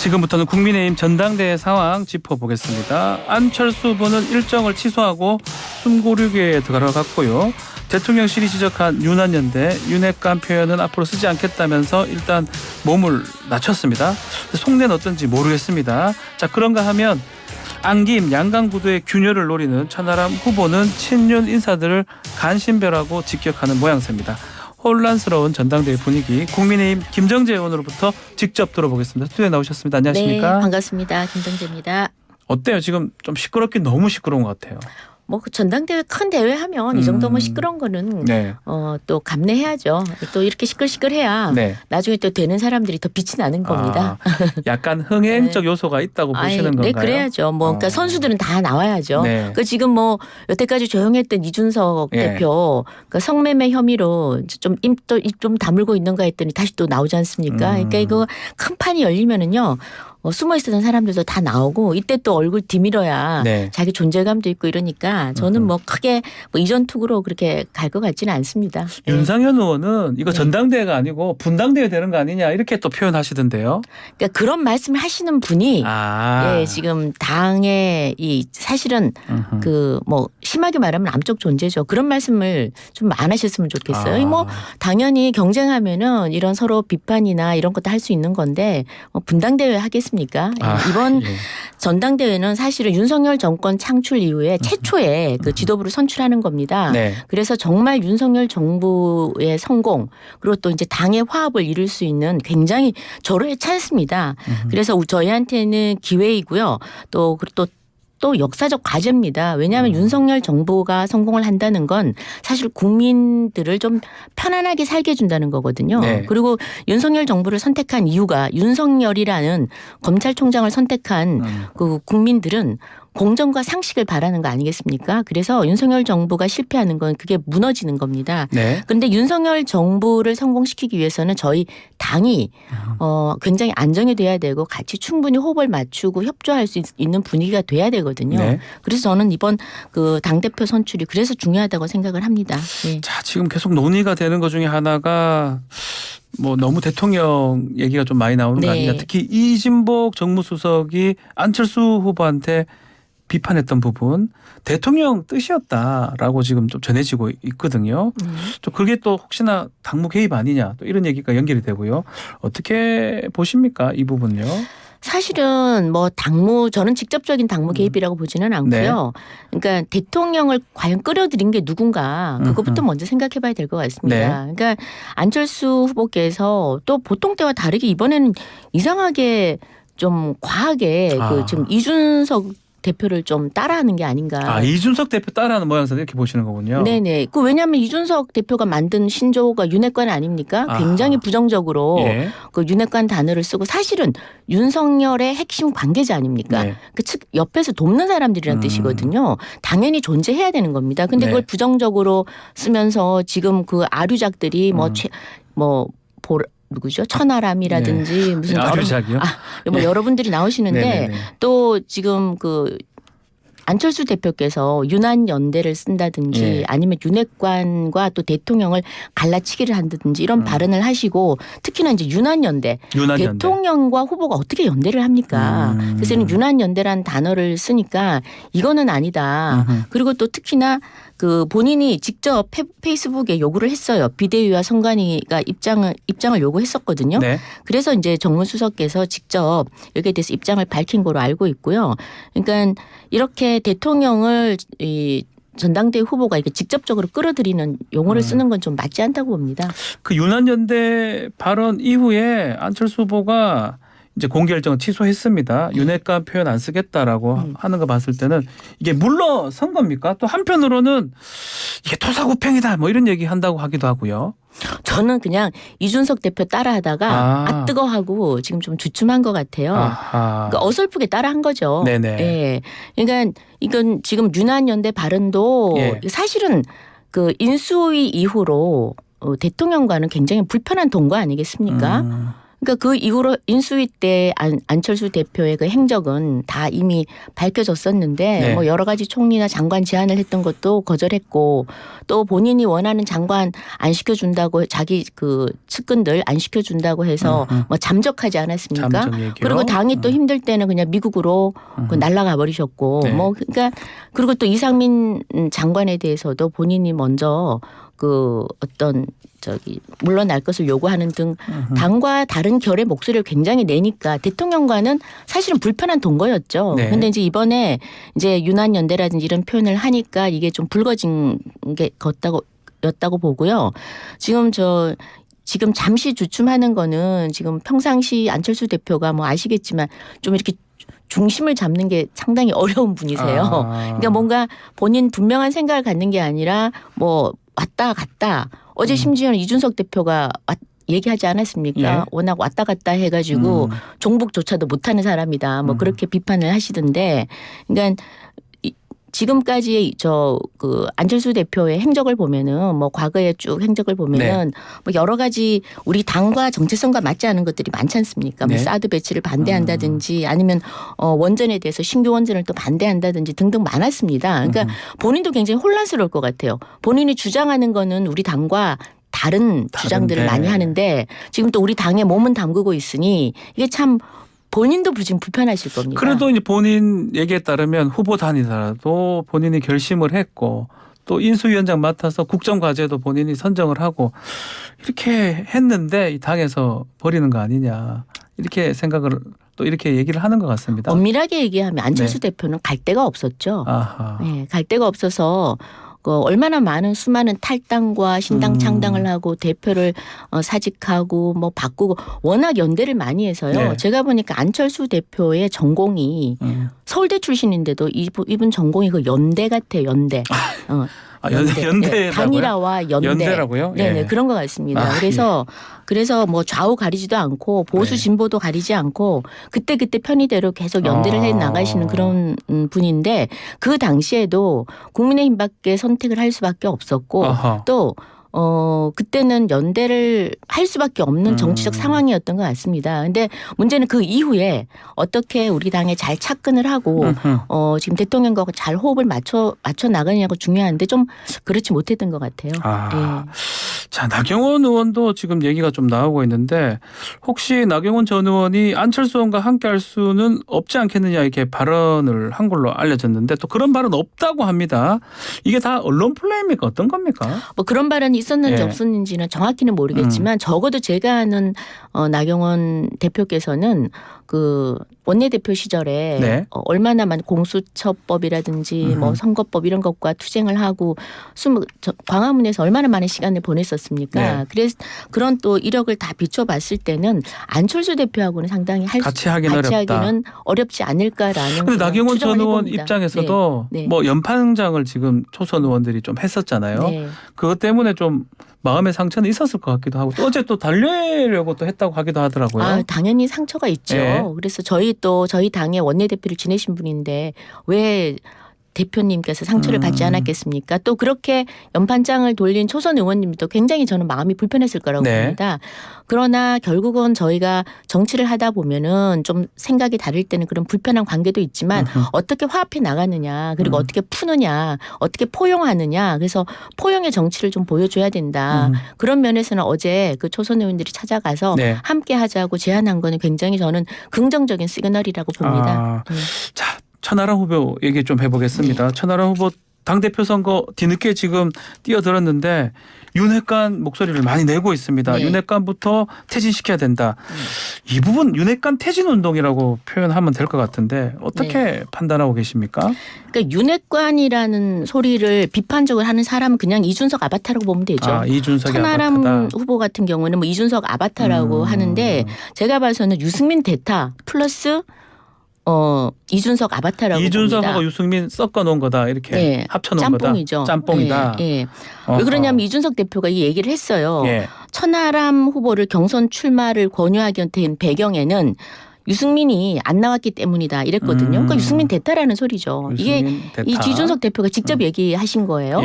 지금부터는 국민의힘 전당대회 상황 짚어보겠습니다. 안철수 후보는 일정을 취소하고 숨고르기에 들어갔고요. 대통령실이 지적한 윤한연대, 윤핵관 표현은 앞으로 쓰지 않겠다면서 일단 몸을 낮췄습니다. 속내는 어떤지 모르겠습니다. 자, 그런가 하면 안김 양강구도의 균열을 노리는 천하람 후보는 친윤 인사들을 간신별하고 직격하는 모양새입니다. 혼란스러운 전당대회 분위기, 국민의힘 김정재 의원으로부터 직접 들어보겠습니다. 스튜디오에 나오셨습니다. 안녕하십니까? 네, 반갑습니다. 김정재입니다. 어때요? 지금 좀 시끄럽긴 너무 시끄러운 것 같아요. 뭐 그 전당대회 큰 대회 하면 이 정도면 시끄러운 거는 네. 또 감내해야죠. 또 이렇게 시끌시끌해야 네. 나중에 또 되는 사람들이 더 빛이 나는 겁니다. 약간 흥행적 네. 요소가 있다고 보시는 건가요? 네, 그래야죠. 뭐 그러니까 선수들은 다 나와야죠. 네. 그 지금 뭐 여태까지 조용했던 이준석 예. 대표 그 성매매 혐의로 좀 입 좀 다물고 있는가 했더니 다시 또 나오지 않습니까? 그러니까 이거 큰 판이 열리면은요. 숨어 있었던 사람들도 다 나오고 이때 또 얼굴 디밀어야 네. 자기 존재감도 있고 이러니까 저는 뭐 크게 뭐 이전 투구로 그렇게 갈 것 같지는 않습니다. 네. 윤상현 의원은 이거 네. 전당대회가 아니고 분당대회 되는 거 아니냐 이렇게 또 표현하시던데요. 그러니까 그런 말씀을 하시는 분이 예, 지금 당의 이 사실은 그 뭐 심하게 말하면 암적 존재죠. 그런 말씀을 좀 안 하셨으면 좋겠어요. 뭐 당연히 경쟁하면은 이런 서로 비판이나 이런 것도 할 수 있는 건데 분당대회 하겠습니까? 이번 예. 전당대회는 사실은 윤석열 정권 창출 이후에 최초의 그 지도부를 선출하는 겁니다. 네. 그래서 정말 윤석열 정부의 성공 그리고 또 이제 당의 화합을 이룰 수 있는 굉장히 절호의 찬스입니다. 그래서 저희한테는 기회이고요. 또 역사적 과제입니다. 왜냐하면 윤석열 정부가 성공을 한다는 건 사실 국민들을 좀 편안하게 살게 해준다는 거거든요. 네. 그리고 윤석열 정부를 선택한 이유가 윤석열이라는 검찰총장을 선택한 그 국민들은 공정과 상식을 바라는 거 아니겠습니까? 그래서 윤석열 정부가 실패하는 건 그게 무너지는 겁니다. 네. 그런데 윤석열 정부를 성공시키기 위해서는 저희 당이 굉장히 안정이 돼야 되고 같이 충분히 호흡을 맞추고 협조할 수 있는 분위기가 돼야 되거든요. 네. 그래서 저는 이번 그 당대표 선출이 그래서 중요하다고 생각을 합니다. 네. 자, 지금 계속 논의가 되는 것 중에 하나가 뭐 너무 대통령 얘기가 좀 많이 나오는 거 네. 아니냐. 특히 이진복 정무수석이 안철수 후보한테 비판했던 부분 대통령 뜻이었다라고 지금 좀 전해지고 있거든요. 또 그게 또 혹시나 당무 개입 아니냐 또 이런 얘기가 연결이 되고요. 어떻게 보십니까 이 부분요? 사실은 뭐 저는 직접적인 당무 개입이라고 보지는 않고요. 그러니까 대통령을 과연 끌어들인 게 누군가 그것부터 먼저 생각해 봐야 될 것 같습니다. 네. 그러니까 안철수 후보께서 또 보통 때와 다르게 이번에는 이상하게 좀 과하게 그 지금 이준석 대표를 좀 따라하는 게 아닌가. 이준석 대표 따라하는 모양새 이렇게 보시는 거군요. 네네. 그 왜냐하면 이준석 대표가 만든 신조어가 윤핵관 아닙니까? 굉장히 부정적으로 예. 그 윤핵관 단어를 쓰고 사실은 윤석열의 핵심 관계자 아닙니까? 네. 그 즉 옆에서 돕는 사람들이란 뜻이거든요. 당연히 존재해야 되는 겁니다. 근데 네. 그걸 부정적으로 쓰면서 지금 그 아류작들이 누구죠? 천하람이라든지 무슨 아류작이요? 뭐 여러분들이 나오시는데 네네네. 또 지금 그 안철수 대표께서 윤한연대를 쓴다든지 예. 아니면 윤핵관과 또 대통령을 갈라치기를 한다든지 이런 발언을 하시고 특히나 이제 윤한연대. 대통령과 후보가 어떻게 연대를 합니까? 그래서 윤한연대라는 단어를 쓰니까 이거는 아니다. 그리고 또 특히나 그 본인이 직접 페이스북에 요구를 했어요. 비대위와 선관위가 입장을 요구했었거든요. 네. 그래서 이제 정무수석께서 직접 여기에 대해서 입장을 밝힌 거로 알고 있고요. 그러니까 이렇게 대통령을 이 전당대회 후보가 이게 직접적으로 끌어들이는 용어를 쓰는 건 좀 맞지 않다고 봅니다. 그 윤한연대 발언 이후에 안철수 후보가 이제 공개 일정을 취소했습니다. 윤핵관 표현 안 쓰겠다라고 하는 거 봤을 때는 이게 물러선 겁니까? 또 한편으로는 이게 토사구팽이다 뭐 이런 얘기 한다고 하기도 하고요. 저는 그냥 이준석 대표 따라하다가 뜨거하고 지금 좀 주춤한 것 같아요. 그러니까 어설프게 따라한 거죠. 네네. 예. 그러니까 이건 지금 윤한연대 발언도 예. 사실은 그 인수위 이후로 대통령과는 굉장히 불편한 동거 아니겠습니까? 그러니까 그 이후로 인수위 때 안철수 대표의 그 행적은 다 이미 밝혀졌었는데 네. 뭐 여러 가지 총리나 장관 제안을 했던 것도 거절했고 또 본인이 원하는 장관 안 시켜준다고 자기 그 측근들 안 시켜준다고 해서 뭐 잠적하지 않았습니까? 잠적 얘기요. 그리고 당이 또 힘들 때는 그냥 미국으로 그 날아가 버리셨고 네. 뭐 그러니까 그리고 또 이상민 장관에 대해서도 본인이 먼저 그 어떤 물러날 것을 요구하는 등 당과 다른 결의 목소리를 굉장히 내니까 대통령과는 사실은 불편한 동거였죠. 네. 그런데 이제 이번에 이제 유난연대라든지 이런 표현을 하니까 이게 좀 붉어진 게 였다고 보고요. 지금 잠시 주춤하는 거는 지금 평상시 안철수 대표가 뭐 아시겠지만 좀 이렇게 중심을 잡는 게 상당히 어려운 분이세요. 그러니까 뭔가 본인 분명한 생각을 갖는 게 아니라 뭐 왔다 갔다. 어제 심지어는 이준석 대표가 얘기하지 않았습니까? 예. 워낙 왔다 갔다 해가지고 종북조차도 못하는 사람이다. 뭐 그렇게 비판을 하시던데, 그러니까 지금까지의 그 안철수 대표의 행적을 보면은 뭐 과거의 쭉 행적을 보면은 뭐 여러 가지 우리 당과 정체성과 맞지 않은 것들이 많지 않습니까? 뭐 사드 배치를 반대한다든지 아니면 원전에 대해서 신규 원전을 또 반대한다든지 등등 많았습니다. 그러니까 본인도 굉장히 혼란스러울 것 같아요. 본인이 주장하는 거는 우리 당과 다른 주장들을 많이 하는데 지금 또 우리 당에 몸은 담그고 있으니 이게 참 본인도 지금 불편하실 겁니다. 그래도 이제 본인 얘기에 따르면 후보 단위더라도 본인이 결심을 했고 또 인수위원장 맡아서 국정과제도 본인이 선정을 하고 이렇게 했는데 이 당에서 버리는 거 아니냐 이렇게 생각을 또 이렇게 얘기를 하는 것 같습니다. 엄밀하게 얘기하면 안철수 대표는 갈 데가 없었죠. 아하. 네, 갈 데가 없어서 얼마나 많은 수많은 탈당과 신당 창당을 하고 대표를 사직하고 뭐 바꾸고 워낙 연대를 많이 해서요. 네. 제가 보니까 안철수 대표의 전공이 서울대 출신인데도 이분 전공이 그 연대 같아요. 연대. 연대라고요? 네, 단일화와 연대. 연대라고요? 네네 예. 그런 것 같습니다. 그래서 뭐 좌우 가리지도 않고 보수 진보도 가리지 않고 그때 편의대로 계속 연대를 해 나가시는 그런 분인데 그 당시에도 국민의힘밖에 선택을 할 수밖에 없었고 또 그때는 연대를 할 수밖에 없는 정치적 상황이었던 것 같습니다. 근데 문제는 그 이후에 어떻게 우리 당에 잘 착근을 하고 지금 대통령과 잘 호흡을 맞춰 나가느냐고 중요한데 좀 그렇지 못했던 것 같아요. 네. 자, 나경원 의원도 지금 얘기가 좀 나오고 있는데 혹시 나경원 전 의원이 안철수 의원과 함께할 수는 없지 않겠느냐 이렇게 발언을 한 걸로 알려졌는데 또 그런 발언 없다고 합니다. 이게 다 언론 플레이입니까? 어떤 겁니까? 뭐 그런 발언이 있었는지 없었는지는 정확히는 모르겠지만 적어도 제가 아는 나경원 대표께서는 그 원내대표 시절에 얼마나 많은 공수처법이라든지 뭐 선거법 이런 것과 투쟁을 하고 광화문에서 얼마나 많은 시간을 보냈었습니까? 그래서 그런 또 이력을 다 비춰봤을 때는 안철수 대표하고는 상당히 같이 하기는 어렵지 않을까라는. 그런데 나경원 전 의원 입장에서도 뭐 연판장을 지금 초선 의원들이 좀 했었잖아요. 그것 때문에 좀 마음의 상처는 있었을 것 같기도 하고 또 어제 또 달래려고 또 했다고 하기도 하더라고요. 당연히 상처가 있죠. 그래서 저희 당의 원내대표를 지내신 분인데 왜 대표님께서 상처를 받지 않았겠습니까? 또 그렇게 연판장을 돌린 초선 의원님도 굉장히 저는 마음이 불편했을 거라고 봅니다. 그러나 결국은 저희가 정치를 하다 보면은 좀 생각이 다를 때는 그런 불편한 관계도 있지만 어떻게 화합해 나가느냐 그리고 어떻게 푸느냐 어떻게 포용하느냐 그래서 포용의 정치를 좀 보여줘야 된다. 그런 면에서는 어제 그 초선 의원들이 찾아가서 함께 하자고 제안한 거는 굉장히 저는 긍정적인 시그널이라고 봅니다. 자. 천하람 후보 얘기 좀 해보겠습니다. 천하람 후보 당대표 선거 뒤늦게 지금 뛰어들었는데 윤핵관 목소리를 많이 내고 있습니다. 윤핵관부터 퇴진시켜야 된다. 이 부분 윤핵관 퇴진 운동이라고 표현하면 될 것 같은데 어떻게 판단하고 계십니까? 그러니까 윤핵관이라는 소리를 비판적으로 하는 사람은 그냥 이준석 아바타라고 보면 되죠. 이준석이 천하람 아바타다. 후보 같은 경우는 뭐 이준석 아바타라고 하는데 제가 봐서는 유승민 대타 플러스 이준석 아바타라고 이준석하고 봅니다. 유승민 섞어 놓은 거다 이렇게 합쳐놓은 짬뽕이죠. 거다. 짬뽕이다. 왜 그러냐면 이준석 대표가 이 얘기를 했어요. 천하람 후보를 경선 출마를 권유하게 된 배경에는 유승민이 안 나왔기 때문이다 이랬거든요. 그러니까 유승민 대타라는 소리죠. 이게 대타. 이 이준석 대표가 직접 얘기하신 거예요.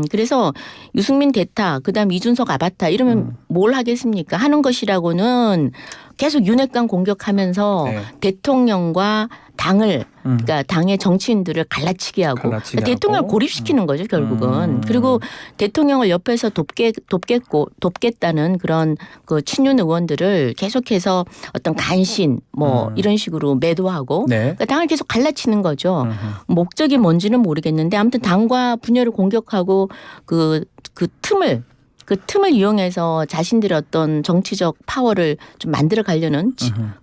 그래서 유승민 대타 그다음 이준석 아바타 이러면 뭘 하겠습니까? 하는 것이라고는 계속 윤핵관 공격하면서 네. 대통령과 당을 그러니까 당의 정치인들을 갈라치기 하고 갈라치기 그러니까 대통령을 하고. 고립시키는 거죠 결국은. 그리고 대통령을 옆에서 돕겠다는 그런 그 친윤 의원들을 계속해서 어떤 간신 뭐 이런 식으로 매도하고 네. 그러니까 당을 계속 갈라치는 거죠. 목적이 뭔지는 모르겠는데 아무튼 당과 분열을 공격하고 그 틈을 이용해서 자신들의 어떤 정치적 파워를 좀 만들어 가려는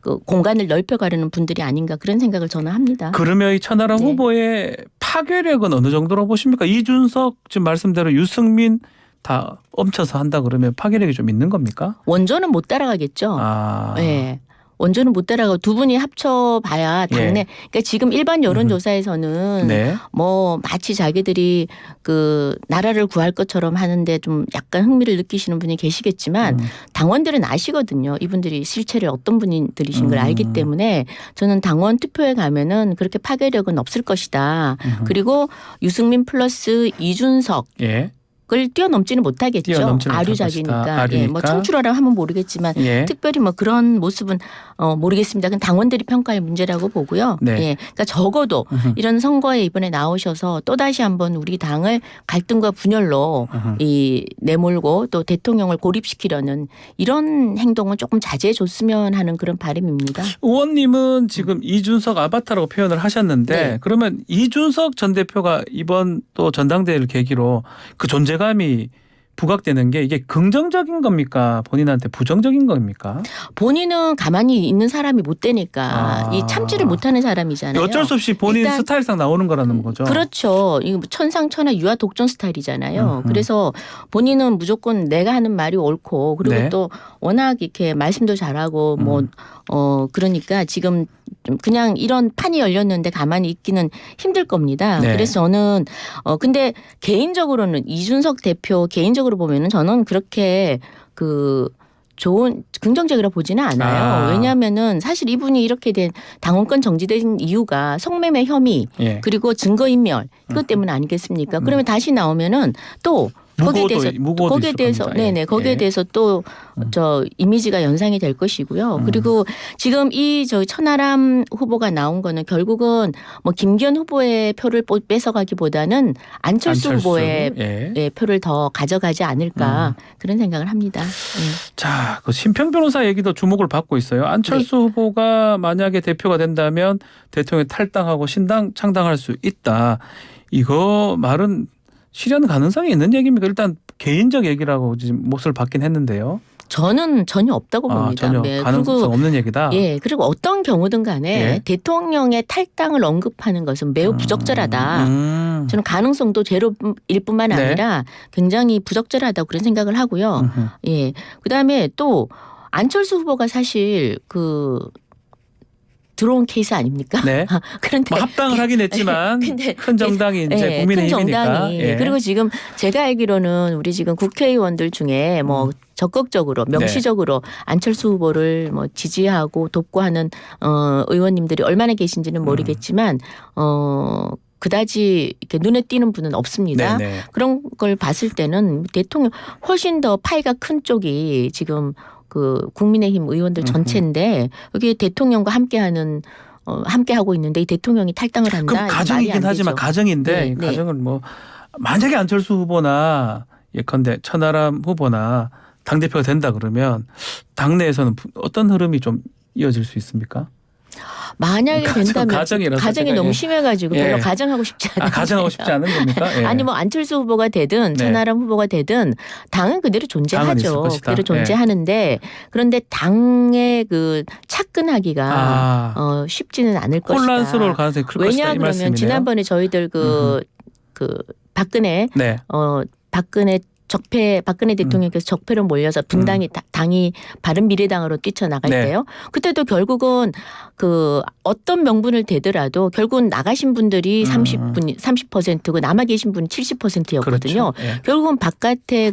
그 공간을 넓혀 가려는 분들이 아닌가 그런 생각을 저는 합니다. 그러면 이 천하람 네. 후보의 파괴력은 어느 정도로 보십니까? 이준석 지금 말씀대로 유승민 다 엄쳐서 한다 그러면 파괴력이 좀 있는 겁니까? 원조는 못 따라가겠죠. 아. 네. 원조는 못 따라가고 두 분이 합쳐봐야 당내. 예. 그러니까 지금 일반 여론조사에서는 네. 뭐 마치 자기들이 그 나라를 구할 것처럼 하는데 좀 약간 흥미를 느끼시는 분이 계시겠지만 당원들은 아시거든요. 이분들이 실체를 어떤 분들이신 걸 알기 때문에 저는 당원 투표에 가면은 그렇게 파괴력은 없을 것이다. 그리고 유승민 플러스 이준석. 예. 을 뛰어넘지는 못하겠죠. 뛰어넘지는 못할 아류작이니까. 것이다. 예, 뭐 아류니까. 청출하라고 하면 모르겠지만 예. 특별히 뭐 그런 모습은 모르겠습니다. 그건 당원들이 평가할 문제라고 보고요. 네. 예, 그러니까 적어도 이런 선거에 이번에 나오셔서 또 다시 한번 우리 당을 갈등과 분열로 이 내몰고 또 대통령을 고립시키려는 이런 행동은 조금 자제해 줬으면 하는 그런 바람입니다. 의원님은 지금 이준석 아바타라고 표현을 하셨는데 네. 그러면 이준석 전 대표가 이번 또 전당대회를 계기로 그 존재감이 부각되는 게 이게 긍정적인 겁니까? 본인한테 부정적인 겁니까? 본인은 가만히 있는 사람이 못 되니까 아. 이 참지를 못하는 사람이잖아요. 어쩔 수 없이 본인 일단 스타일상 나오는 거라는 거죠. 그렇죠. 이거 천상천하 유아 독존 스타일이잖아요. 그래서 본인은 무조건 내가 하는 말이 옳고 그리고 네. 또 워낙 이렇게 말씀도 잘하고 그러니까 지금 좀 그냥 이런 판이 열렸는데 가만히 있기는 힘들 겁니다. 네. 그래서 저는 근데 개인적으로는 이준석 대표 개인적으로 보면은 저는 그렇게 그 좋은 긍정적이라 보지는 않아요. 아. 왜냐하면은 사실 이분이 이렇게 된 당원권 정지된 이유가 성매매 혐의 예. 그리고 증거인멸 이것 때문 아니겠습니까? 그러면 다시 나오면은 또 거기에 무고도 있을 대해서 겁니다. 네네 예. 거기에 예. 대해서 또 저 이미지가 연상이 될 것이고요. 그리고 지금 이 저 천하람 후보가 나온 거는 결국은 뭐 김기현 후보의 표를 뺏어가기보다는 안철수 후보의 예. 표를 더 가져가지 않을까 그런 생각을 합니다. 자, 그 심평 변호사 얘기도 주목을 받고 있어요. 안철수 네. 후보가 만약에 대표가 된다면 대통령 탈당하고 신당 창당할 수 있다. 이거 말은 실현 가능성이 있는 얘기입니까? 일단 개인적 얘기라고 지금 몫을 받긴 했는데요. 저는 전혀 없다고 봅니다. 전혀 네. 가능성 그리고 없는 얘기다. 예, 그리고 어떤 경우든 간에 예. 대통령의 탈당을 언급하는 것은 매우 부적절하다. 저는 가능성도 제로일 뿐만 네. 아니라 굉장히 부적절하다고 그런 생각을 하고요. 예. 그다음에 또 안철수 후보가 사실 들어온 케이스 아닙니까? 네. 그런데 뭐 합당을 하긴 했지만 근데 큰 정당이 이제 큰 국민의힘이니까. 정당이 예. 그리고 지금 제가 알기로는 우리 지금 국회의원들 중에 뭐 적극적으로 명시적으로 안철수 후보를 뭐 지지하고 돕고 하는 의원님들이 얼마나 계신지는 모르겠지만 그다지 이렇게 눈에 띄는 분은 없습니다. 네네. 그런 걸 봤을 때는 대통령 훨씬 더 파이가 큰 쪽이 지금 그 국민의힘 의원들 전체인데 여기 대통령과 함께하는 함께하고 있는데 이 대통령이 탈당을 한다. 그럼 가정이긴 하지만 가정인데 네, 이 네. 가정을 뭐 만약에 안철수 후보나 예컨대 천하람 후보나 당대표가 된다 그러면 당내에서는 어떤 흐름이 좀 이어질 수 있습니까? 만약에 된다면 가정이라서 가정이 제가, 너무 심해가지고 예. 별로 가정하고 싶지 않아요. 가정하고 싶지 않은 겁니까? 예. 아니 뭐 안철수 후보가 되든 네. 천하람 후보가 되든 당은 그대로 당은 있을 존재하죠. 것이다. 그대로 존재하는데 그런데 당의 그 착근하기가 쉽지는 않을 것이다. 혼란스러울 가능성이 클 것이다. 왜냐 이 그러면 말씀이네요. 지난번에 저희들 그 박근혜 네. 박근혜 대통령께서 적폐로 몰려서 분당이 당이 바른미래당으로 뛰쳐나갈 네. 때요. 그때도 결국은 그 어떤 명분을 대더라도 결국은 나가신 분들이 30%고 남아 계신 분이 70%였거든요. 그렇죠. 예. 결국은 바깥에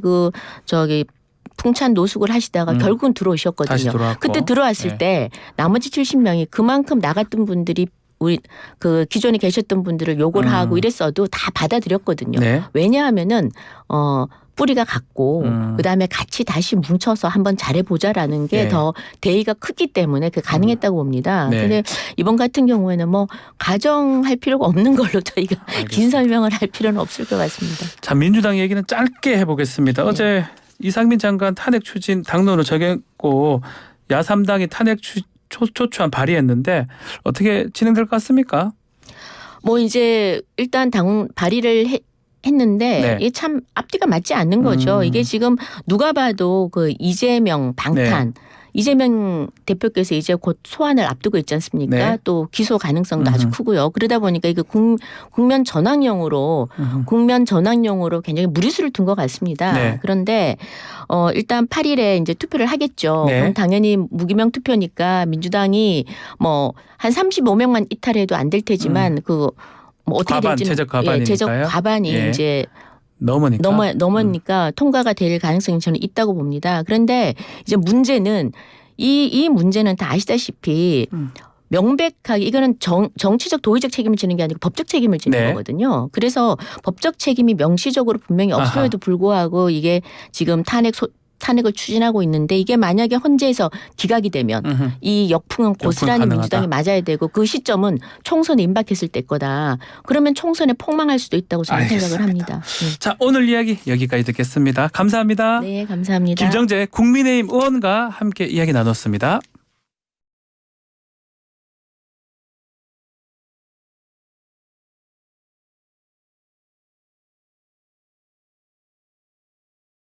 풍찬 노숙을 하시다가 결국은 다시 들어오셨거든요. 들어왔고. 그때 들어왔을 네. 때 나머지 70명이 그만큼 나갔던 분들이 우리 그 기존에 계셨던 분들을 욕을 하고 이랬어도 다 받아들였거든요. 네. 왜냐하면은 뿌리가 같고 그다음에 같이 다시 뭉쳐서 한번 잘해보자라는 게 네. 더 대의가 크기 때문에 그 가능했다고 봅니다. 네. 근데 이번 같은 경우에는 뭐 가정할 필요가 없는 걸로 저희가 알겠습니다. 긴 설명을 할 필요는 없을 것 같습니다. 자, 민주당 얘기는 짧게 해보겠습니다. 네. 어제 이상민 장관 탄핵 추진 당론을 정했고 야3당이 탄핵 초추안 발의했는데 어떻게 진행될 것 같습니까? 뭐 이제 일단 당 발의를 했는데 네. 이게 참 앞뒤가 맞지 않는 거죠. 이게 지금 누가 봐도 그 이재명 방탄 이재명 대표께서 이제 곧 소환을 앞두고 있지 않습니까? 네. 또 기소 가능성도 아주 크고요. 그러다 보니까 이거 국면 전환용으로 굉장히 무리수를 둔 것 같습니다. 네. 그런데 일단 8일에 이제 투표를 하겠죠. 네. 그럼 당연히 무기명 투표니까 민주당이 뭐 한 35명만 이탈해도 안 될 테지만 그 뭐 어떻게 과반, 될지는 제적 과반이니까요. 제적 과반이 예. 이제 넘으니까. 넘으니까 통과가 될 가능성이 저는 있다고 봅니다. 그런데 이제 문제는 이 문제는 다 아시다시피 명백하게 이거는 정치적 도의적 책임을 지는 게 아니고 법적 책임을 지는 네. 거거든요. 그래서 법적 책임이 명시적으로 분명히 없음에도 불구하고 이게 지금 탄핵을 추진하고 있는데 이게 만약에 헌재에서 기각이 되면 이 역풍은 고스란히 가능하다. 민주당이 맞아야 되고 그 시점은 총선에 임박했을 때 거다. 그러면 총선에 폭망할 수도 있다고 저는 알겠습니다. 생각을 합니다. 네. 자, 오늘 이야기 여기까지 듣겠습니다. 감사합니다. 네, 감사합니다. 김정재 국민의힘 의원과 함께 이야기 나눴습니다.